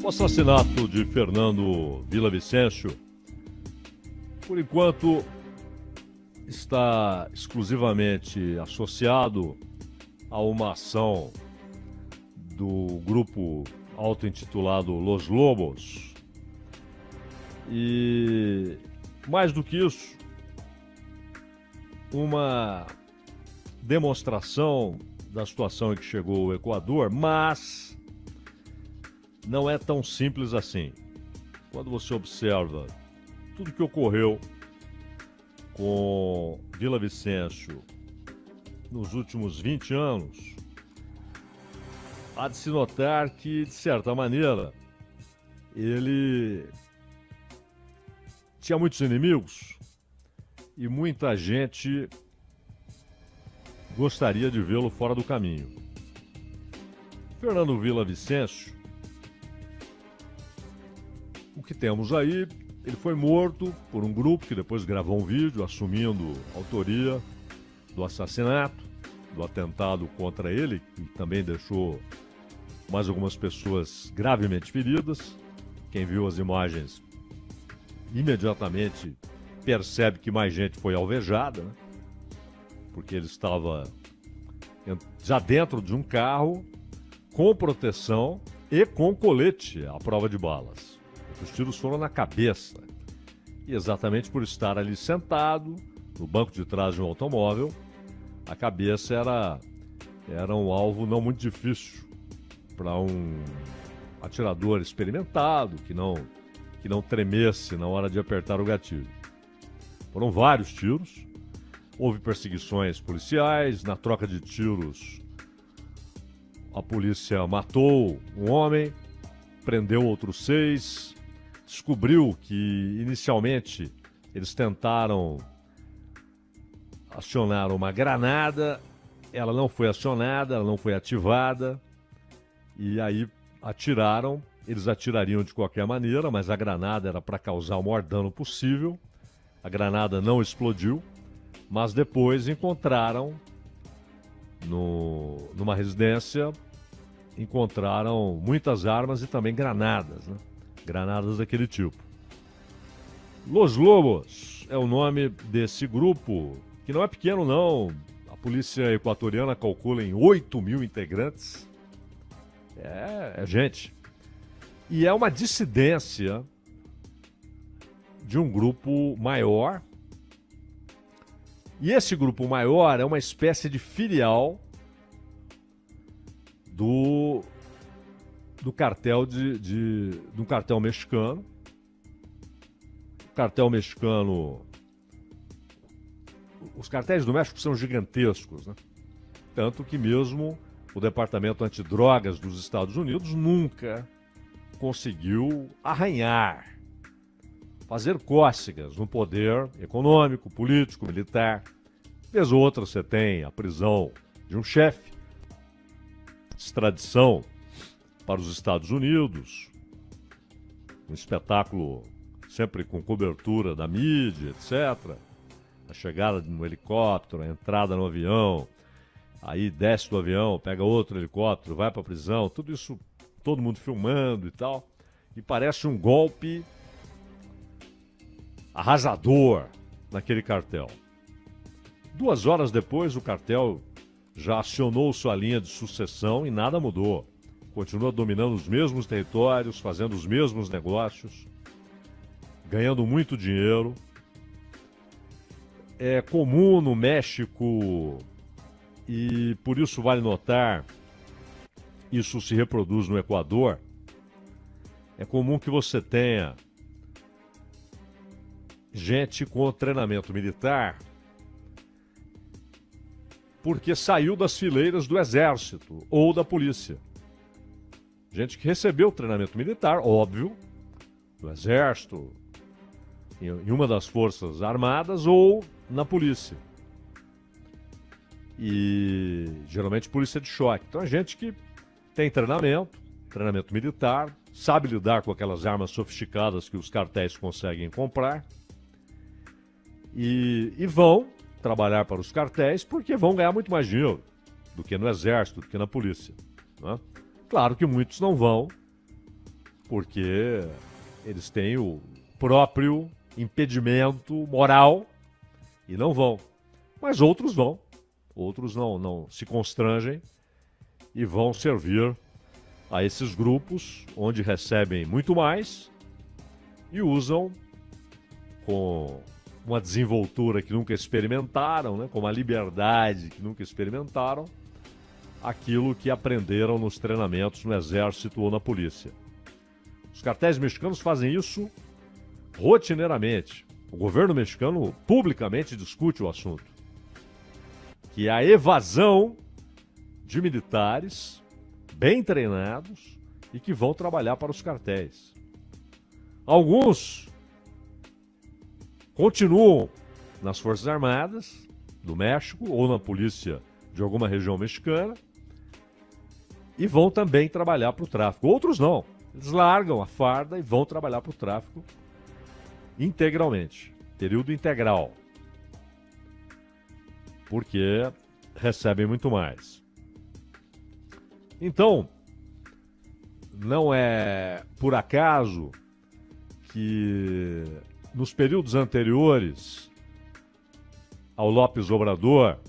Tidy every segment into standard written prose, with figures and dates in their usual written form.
O assassinato de Fernando Villavicencio, por enquanto, está exclusivamente associado a uma ação do grupo auto-intitulado Los Lobos. E, mais do que isso, uma demonstração da situação em que chegou o Equador, mas não é tão simples assim. Quando você observa tudo que ocorreu com Villavicencio nos últimos 20 anos, há de se notar que, de certa maneira, ele tinha muitos inimigos e muita gente gostaria de vê-lo fora do caminho. Fernando Villavicencio, o que temos aí, ele foi morto por um grupo que depois gravou um vídeo assumindo a autoria do assassinato, do atentado contra ele, que também deixou mais algumas pessoas gravemente feridas. Quem viu as imagens imediatamente percebe que mais gente foi alvejada, né? Porque ele estava já dentro de um carro com proteção e com colete à prova de balas. Os tiros foram na cabeça. E exatamente por estar ali sentado, no banco de trás de um automóvel, a cabeça era um alvo não muito difícil para um atirador experimentado, que não tremesse na hora de apertar o gatilho. Foram vários tiros, houve perseguições policiais, na troca de tiros a polícia matou um homem, prendeu outros 6, descobriu que inicialmente eles tentaram acionar uma granada, ela não foi acionada, ela não foi ativada, e aí atiraram. Eles atirariam de qualquer maneira, mas a granada era para causar o maior dano possível. A granada não explodiu, mas depois encontraram numa residência, encontraram muitas armas e também granadas, né? Granadas daquele tipo. Los Lobos é o nome desse grupo, que não é pequeno não. A polícia equatoriana calcula em 8.000 integrantes. É gente. E é uma dissidência de um grupo maior. E esse grupo maior é uma espécie de filial do cartel do cartel mexicano. O cartel mexicano, os cartéis do México são gigantescos, né? Tanto que mesmo o Departamento Antidrogas dos Estados Unidos nunca conseguiu arranhar, fazer cócegas no poder econômico, político, militar. Vez ou outra você tem a prisão de um chefe, extradição para os Estados Unidos, um espetáculo sempre com cobertura da mídia, etc. A chegada de um helicóptero, a entrada no avião, aí desce do avião, pega outro helicóptero, vai para a prisão, tudo isso, todo mundo filmando e tal, e parece um golpe arrasador naquele cartel. 2 horas depois, o cartel já acionou sua linha de sucessão e nada mudou. Continua dominando os mesmos territórios, fazendo os mesmos negócios, ganhando muito dinheiro. É comum no México, e por isso vale notar, isso se reproduz no Equador, é comum que você tenha gente com treinamento militar porque saiu das fileiras do exército ou da polícia. Gente que recebeu treinamento militar, óbvio, do exército, em uma das forças armadas ou na polícia. E geralmente polícia de choque. Então é gente que tem treinamento militar, sabe lidar com aquelas armas sofisticadas que os cartéis conseguem comprar e vão trabalhar para os cartéis porque vão ganhar muito mais dinheiro do que no exército, do que na polícia, né? Claro que muitos não vão porque eles têm o próprio impedimento moral e não vão. Mas outros vão. Outros não se constrangem e vão servir a esses grupos onde recebem muito mais e usam com uma desenvoltura que nunca experimentaram, né, com uma liberdade que nunca experimentaram, aquilo que aprenderam nos treinamentos no exército ou na polícia. Os cartéis mexicanos fazem isso rotineiramente. O governo mexicano publicamente discute o assunto, que é a evasão de militares bem treinados e que vão trabalhar para os cartéis. Alguns continuam nas Forças Armadas do México ou na polícia de alguma região mexicana e vão também trabalhar para o tráfico. Outros não. Eles largam a farda e vão trabalhar para o tráfico integralmente, período integral, porque recebem muito mais. Então, não é por acaso que nos períodos anteriores ao López Obrador,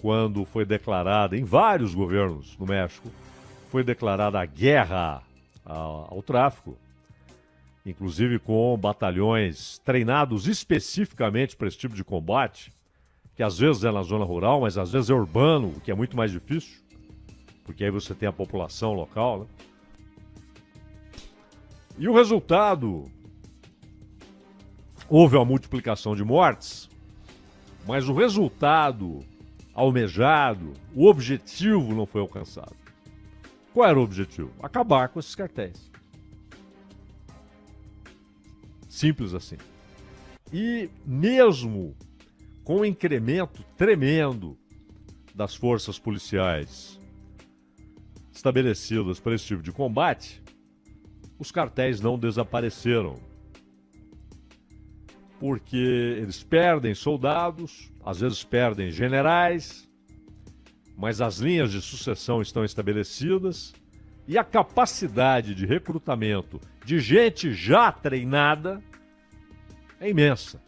quando foi declarada, em vários governos no México, foi declarada a guerra ao tráfico, inclusive com batalhões treinados especificamente para esse tipo de combate, que às vezes é na zona rural, mas às vezes é urbano, o que é muito mais difícil, porque aí você tem a população local, né? E o resultado, houve uma multiplicação de mortes, mas o resultado almejado, o objetivo não foi alcançado. Qual era o objetivo? Acabar com esses cartéis. Simples assim. E mesmo com um incremento tremendo das forças policiais estabelecidas para esse tipo de combate, os cartéis não desapareceram. Porque eles perdem soldados, às vezes perdem generais, mas as linhas de sucessão estão estabelecidas e a capacidade de recrutamento de gente já treinada é imensa.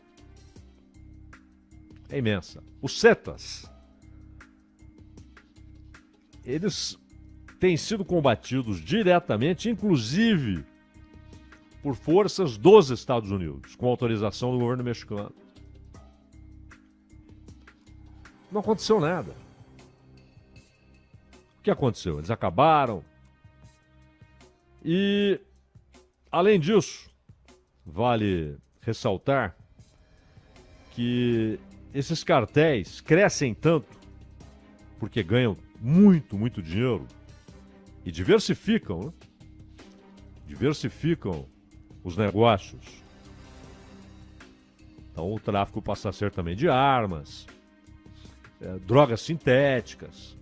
É imensa. Os Zetas, eles têm sido combatidos diretamente, inclusive por forças dos Estados Unidos, com autorização do governo mexicano. Não aconteceu nada. O que aconteceu? Eles acabaram. E, além disso, vale ressaltar que esses cartéis crescem tanto porque ganham muito, muito dinheiro e diversificam, né? Diversificam os negócios. Então o tráfico passa a ser também de armas, drogas sintéticas,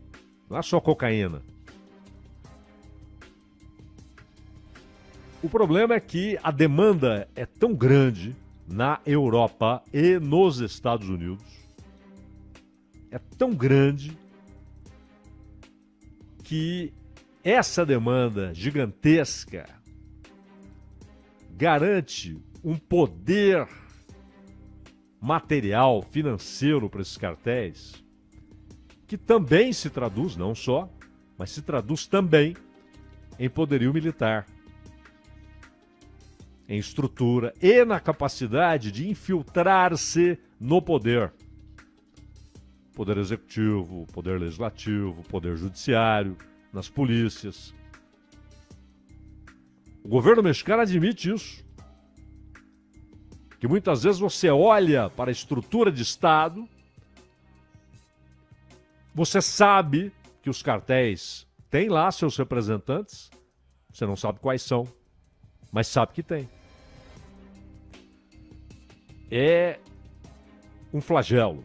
não é só cocaína. O problema é que a demanda é tão grande na Europa e nos Estados Unidos, é tão grande que essa demanda gigantesca garante um poder material, financeiro para esses cartéis, que também se traduz, não só, mas se traduz também em poderio militar, em estrutura e na capacidade de infiltrar-se no poder. Poder executivo, poder legislativo, poder judiciário, nas polícias. O governo mexicano admite isso. Que muitas vezes você olha para a estrutura de Estado, você sabe que os cartéis têm lá seus representantes, você não sabe quais são, mas sabe que tem. É um flagelo.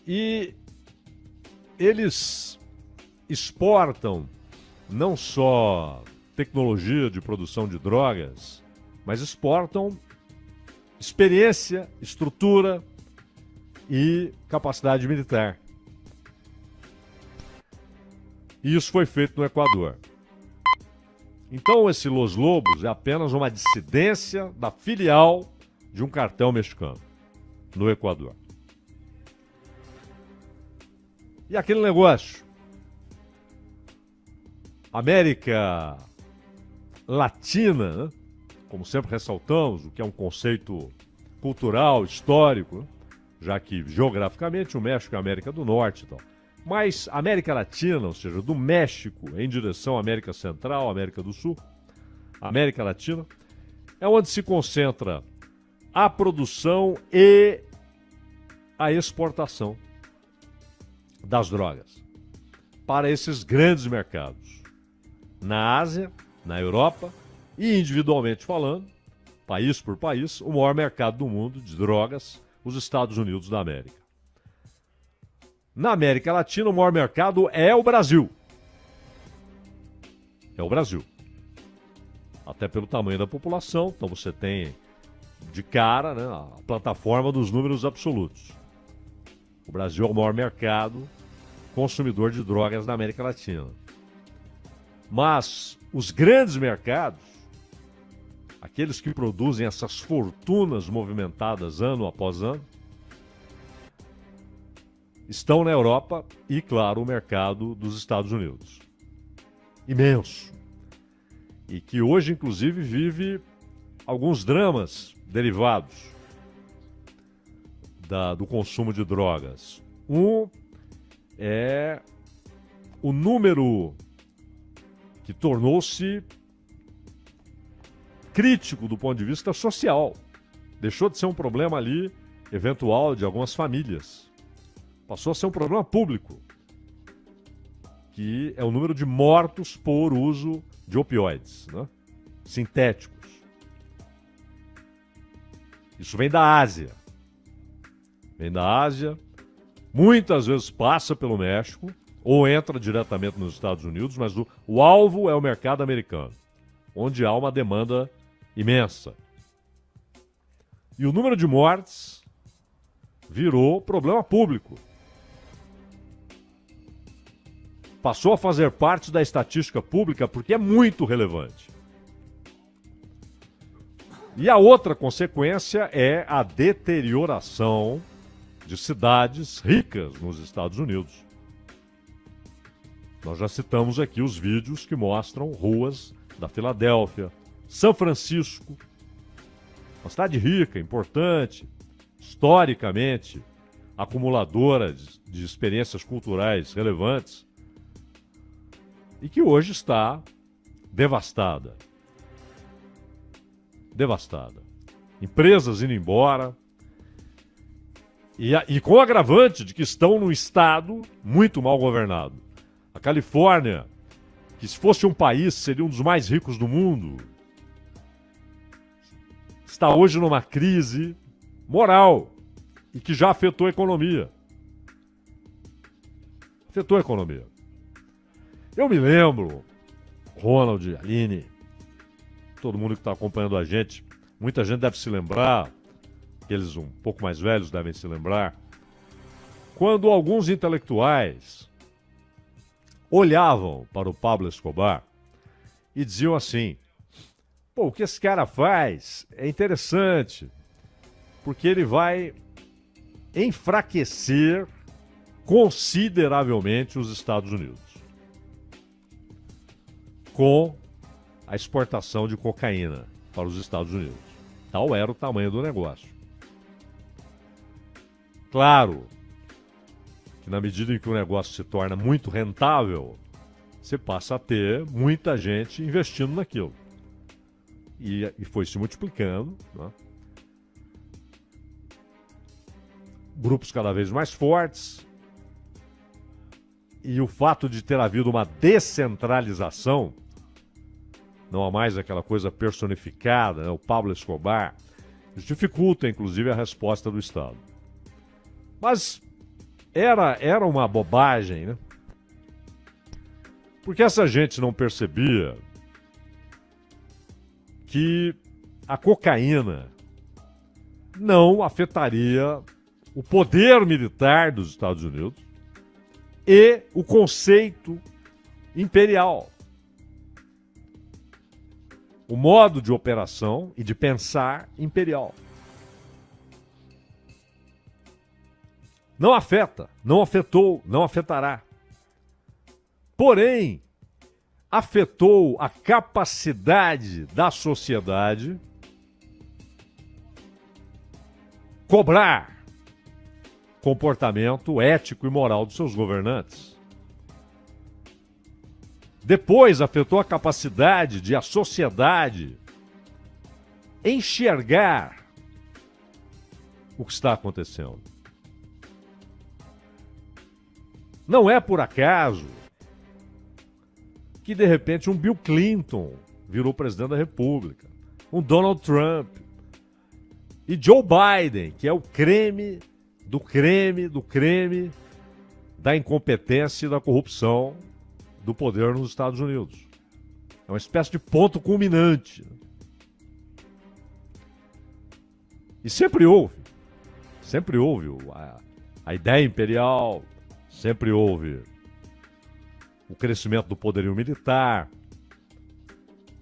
E eles exportam não só tecnologia de produção de drogas, mas exportam experiência, estrutura e capacidade militar. E isso foi feito no Equador. Então esse Los Lobos é apenas uma dissidência da filial de um cartel mexicano no Equador. E aquele negócio, América Latina, né? Como sempre ressaltamos, o que é um conceito cultural, histórico, né? Já que geograficamente o México é a América do Norte e tal. Mas a América Latina, ou seja, do México em direção à América Central, América do Sul, América Latina, é onde se concentra a produção e a exportação das drogas para esses grandes mercados. Na Ásia, na Europa e individualmente falando, país por país, o maior mercado do mundo de drogas, os Estados Unidos da América. Na América Latina, o maior mercado é o Brasil. É o Brasil. Até pelo tamanho da população, então você tem de cara, né, a plataforma dos números absolutos. O Brasil é o maior mercado consumidor de drogas da América Latina. Mas os grandes mercados, aqueles que produzem essas fortunas movimentadas ano após ano, estão na Europa e, claro, o mercado dos Estados Unidos. Imenso. E que hoje, inclusive, vive alguns dramas derivados do consumo de drogas. Um é o número que tornou-se crítico do ponto de vista social. Deixou de ser um problema ali, eventual, de algumas famílias. Passou a ser um problema público, que é o número de mortos por uso de opioides, né? Sintéticos. Isso vem da Ásia. Vem da Ásia, muitas vezes passa pelo México, ou entra diretamente nos Estados Unidos, mas o alvo é o mercado americano, onde há uma demanda imensa. E o número de mortes virou problema público. Passou a fazer parte da estatística pública porque é muito relevante. E a outra consequência é a deterioração de cidades ricas nos Estados Unidos. Nós já citamos aqui os vídeos que mostram ruas da Filadélfia, São Francisco, uma cidade rica, importante, historicamente, acumuladora de experiências culturais relevantes, e que hoje está devastada. Devastada. Empresas indo embora, e com o agravante de que estão num estado muito mal governado. A Califórnia, que se fosse um país seria um dos mais ricos do mundo, está hoje numa crise moral e que já afetou a economia. Afetou a economia. Eu me lembro, Ronald, Aline, todo mundo que está acompanhando a gente, muita gente deve se lembrar, aqueles um pouco mais velhos devem se lembrar, quando alguns intelectuais olhavam para o Pablo Escobar e diziam assim: pô, o que esse cara faz é interessante, porque ele vai enfraquecer consideravelmente os Estados Unidos com a exportação de cocaína para os Estados Unidos. Tal era o tamanho do negócio. Claro que na medida em que o negócio se torna muito rentável, você passa a ter muita gente investindo naquilo. E foi se multiplicando, né? Grupos cada vez mais fortes. E o fato de ter havido uma descentralização, não há mais aquela coisa personificada, né? O Pablo Escobar, isso dificulta, inclusive, a resposta do Estado. Mas era uma bobagem, né? Porque essa gente não percebia que a cocaína não afetaria o poder militar dos Estados Unidos e o conceito imperial. o modo de operação e de pensar imperial. Não afeta, não afetou, não afetará. Porém, afetou a capacidade da sociedade cobrar comportamento ético e moral dos seus governantes. Depois, afetou a capacidade de a sociedade enxergar o que está acontecendo. Não é por acaso que, de repente, um Bill Clinton virou presidente da República, um Donald Trump e Joe Biden, que é o creme do creme do creme da incompetência e da corrupção do poder nos Estados Unidos. É uma espécie de ponto culminante. E sempre houve a ideia imperial, sempre houve o crescimento do poderio militar,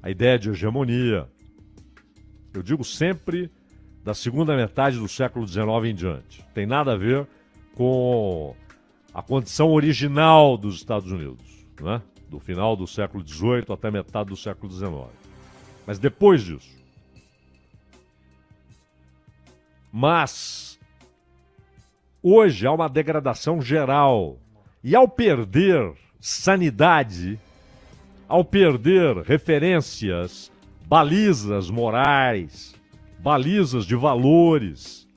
a ideia de hegemonia. Eu digo sempre da segunda metade do século XIX em diante. Tem nada a ver com a condição original dos Estados Unidos, né? Do final do século XVIII até metade do século XIX. Mas depois disso. Mas hoje há uma degradação geral. E ao perder sanidade, ao perder referências, balizas morais, balizas de valores,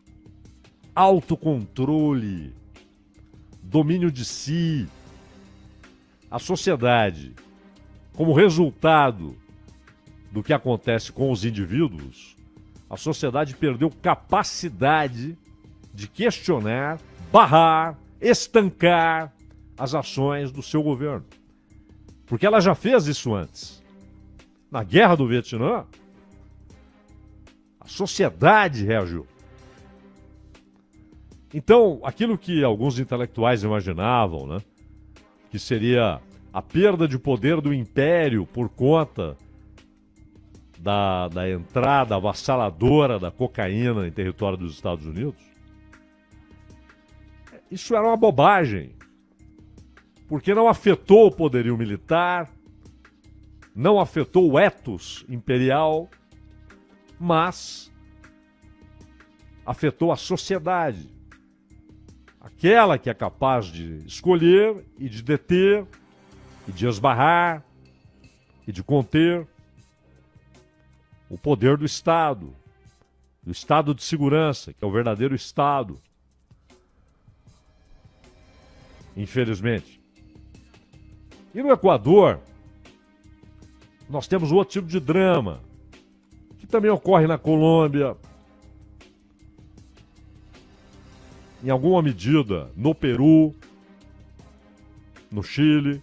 autocontrole, domínio de si, a sociedade, como resultado do que acontece com os indivíduos, a sociedade perdeu capacidade de questionar, barrar, estancar as ações do seu governo. Porque ela já fez isso antes. Na Guerra do Vietnã, a sociedade reagiu. Então, aquilo que alguns intelectuais imaginavam, né, que seria a perda de poder do império por conta da entrada avassaladora da cocaína em território dos Estados Unidos, isso era uma bobagem, porque não afetou o poderio militar, não afetou o ethos imperial, mas afetou a sociedade, aquela que é capaz de escolher e de deter, e de esbarrar, e de conter o poder do Estado de segurança, que é o verdadeiro Estado. Infelizmente. E no Equador, nós temos outro tipo de drama, que também ocorre na Colômbia, em alguma medida no Peru, no Chile,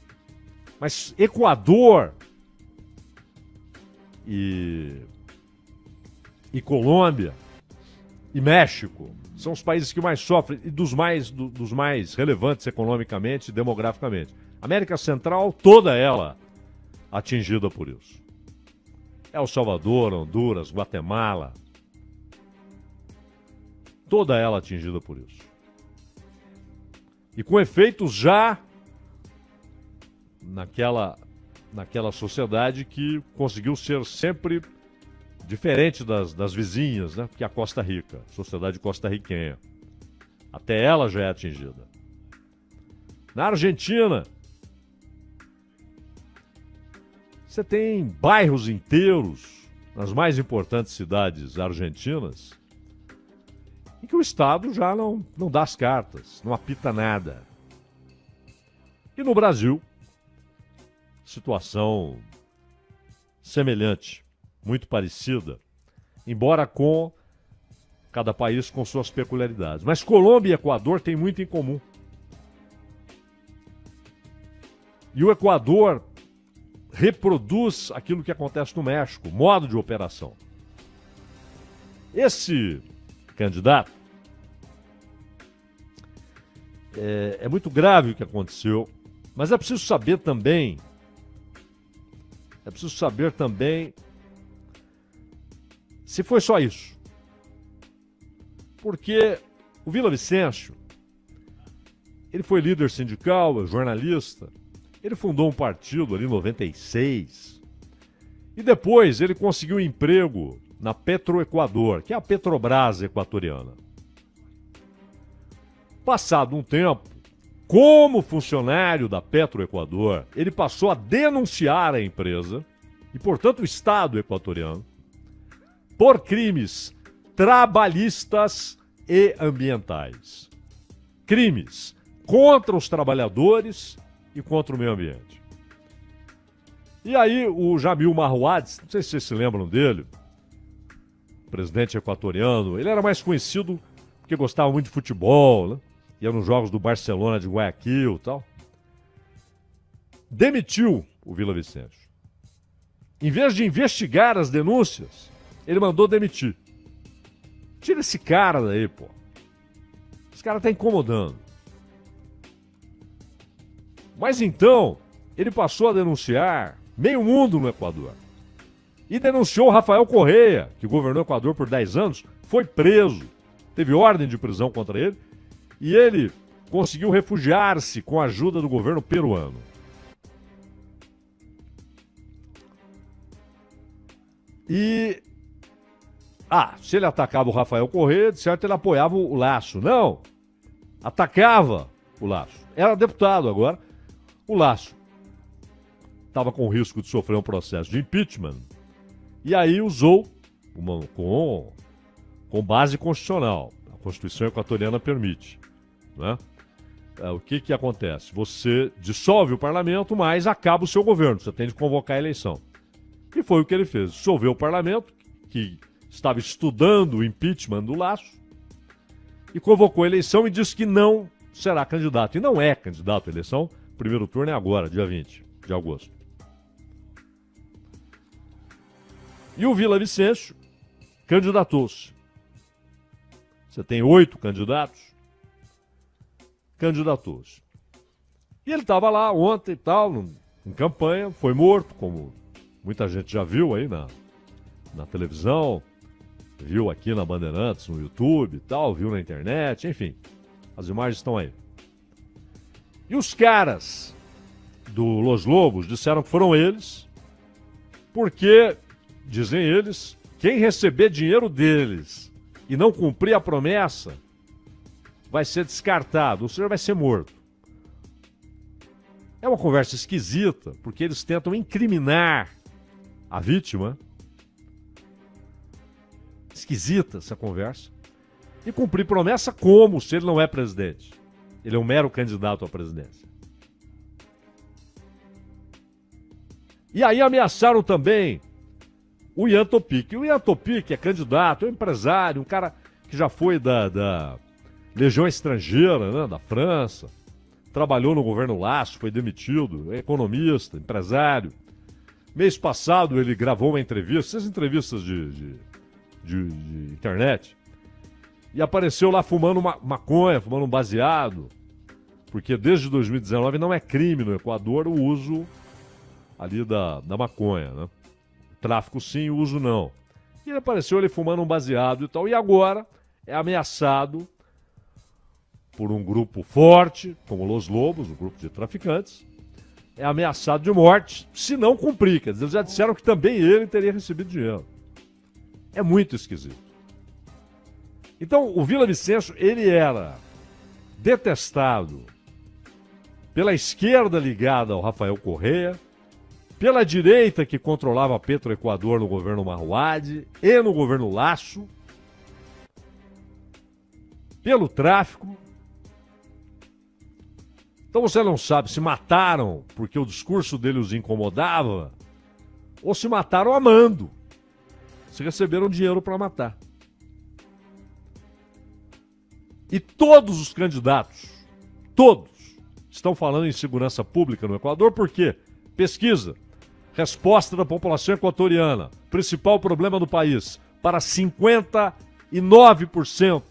mas Equador e Colômbia e México são os países que mais sofrem e dos mais relevantes economicamente e demograficamente. América Central, toda ela atingida por isso. El Salvador, Honduras, Guatemala, toda ela atingida por isso. E com efeitos já naquela sociedade que conseguiu ser sempre diferente das vizinhas, né? Que é a Costa Rica, a sociedade costarriquenha. Até ela já é atingida. Na Argentina, você tem bairros inteiros, nas mais importantes cidades argentinas, em que o Estado já não dá as cartas, não apita nada. E no Brasil, situação semelhante, muito parecida, embora com cada país com suas peculiaridades. Mas Colômbia e Equador têm muito em comum. E o Equador reproduz aquilo que acontece no México, modo de operação. Esse candidato, é muito grave o que aconteceu, mas é preciso saber também se foi só isso. Porque o Villavicencio, ele foi líder sindical, jornalista, ele fundou um partido ali em 96, e depois ele conseguiu um emprego na Petroequador, que é a Petrobras equatoriana. Passado um tempo, como funcionário da Petroequador, ele passou a denunciar a empresa, e portanto o Estado equatoriano, por crimes trabalhistas e ambientais. Crimes contra os trabalhadores e contra o meio ambiente. E aí o Jamil Mahuad, não sei se vocês se lembram dele, presidente equatoriano, ele era mais conhecido porque gostava muito de futebol, né? Ia nos jogos do Barcelona de Guayaquil e tal. Demitiu o Villavicencio. Em vez de investigar as denúncias, ele mandou demitir. Tira esse cara daí, pô. Esse cara tá incomodando. Mas então, ele passou a denunciar meio mundo no Equador. E denunciou o Rafael Correa, que governou o Equador por 10 anos, foi preso, teve ordem de prisão contra ele, e ele conseguiu refugiar-se com a ajuda do governo peruano. E... se ele atacava o Rafael Correa, de certo ele apoiava o Lasso. Não! Atacava o Lasso. Era deputado agora. O Lasso estava com risco de sofrer um processo de impeachment. E aí usou, com base constitucional. A Constituição equatoriana permite. Né? O que acontece? Você dissolve o parlamento, mas acaba o seu governo. Você tem de convocar a eleição. E foi o que ele fez. Dissolveu o parlamento, que estava estudando o impeachment do Lasso, e convocou a eleição e disse que não será candidato. E não é candidato à eleição. O primeiro turno é agora, dia 20 de agosto. E o Villavicencio candidatou-se. Você tem 8 candidatos. Candidatou-se. E ele estava lá ontem e tal, em campanha, foi morto, como muita gente já viu aí na televisão, viu aqui na Bandeirantes, no YouTube e tal, viu na internet, enfim. As imagens estão aí. E os caras do Los Lobos disseram que foram eles, porque, dizem eles, quem receber dinheiro deles e não cumprir a promessa vai ser descartado, ou seja, vai ser morto. É uma conversa esquisita, porque eles tentam incriminar a vítima. Esquisita essa conversa. E cumprir promessa como se ele não é presidente. Ele é um mero candidato à presidência. E aí ameaçaram também o Ian Topic. O Ian Topic é candidato, é um empresário, um cara que já foi da Legião Estrangeira, né, da França. Trabalhou no governo Lasso, foi demitido, é economista, empresário. Mês passado ele gravou uma entrevista, essas entrevistas de internet, e apareceu lá fumando maconha, fumando um baseado, porque desde 2019 não é crime no Equador o uso ali da maconha, né? O tráfico sim, o uso não. E ele apareceu ali fumando um baseado e tal, e agora é ameaçado por um grupo forte, como Los Lobos, um grupo de traficantes, é ameaçado de morte se não cumprir. Quer dizer, eles já disseram que também ele teria recebido dinheiro. É muito esquisito. Então, o Villavicencio, ele era detestado pela esquerda ligada ao Rafael Correa, pela direita que controlava a Petroequador no governo Mahuad e no governo Lasso, pelo tráfico. Então você não sabe se mataram porque o discurso dele os incomodava ou se mataram amando. Se receberam dinheiro para matar. E todos os candidatos, todos, estão falando em segurança pública no Equador, porque pesquisa, resposta da população equatoriana, principal problema do país, para 59%.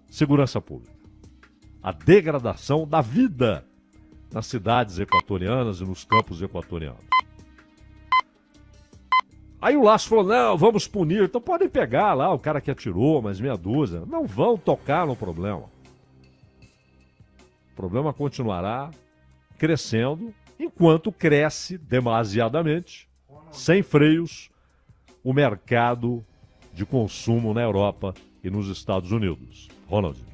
Segurança pública. A degradação da vida nas cidades equatorianas e nos campos equatorianos. Aí o Laço falou, não, vamos punir. Então podem pegar lá o cara que atirou, mais meia dúzia. Não vão tocar no problema. O problema continuará crescendo, enquanto cresce demasiadamente, sem freios, o mercado de consumo na Europa e nos Estados Unidos. Ronald.